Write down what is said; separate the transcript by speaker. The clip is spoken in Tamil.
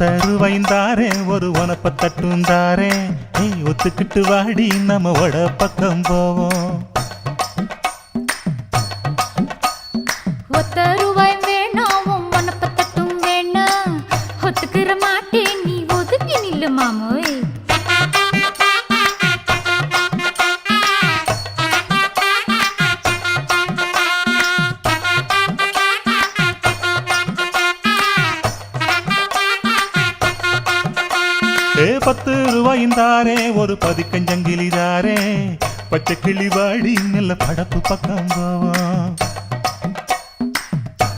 Speaker 1: ஒத்தருவைந்தாரே ஒரு உனப்ப தட்டுந்தாரே ஒத்துக்கிட்டு வாடி நம்ம வட பக்கம் போவோம்.
Speaker 2: ஒத்த ரூபாய் வேணாம் உனப்ப தட்டும் வேணாம் ஒத்துக்கிற மாட்டேன் நீ ஒதுங்கி நில்லு மாமோய்.
Speaker 1: ₹10 ஒரு பதிக்கஞ்சங்கிலிதாரே பச்சை கிளி வாடி நல்ல படப்பு பக்கம் போவோம்.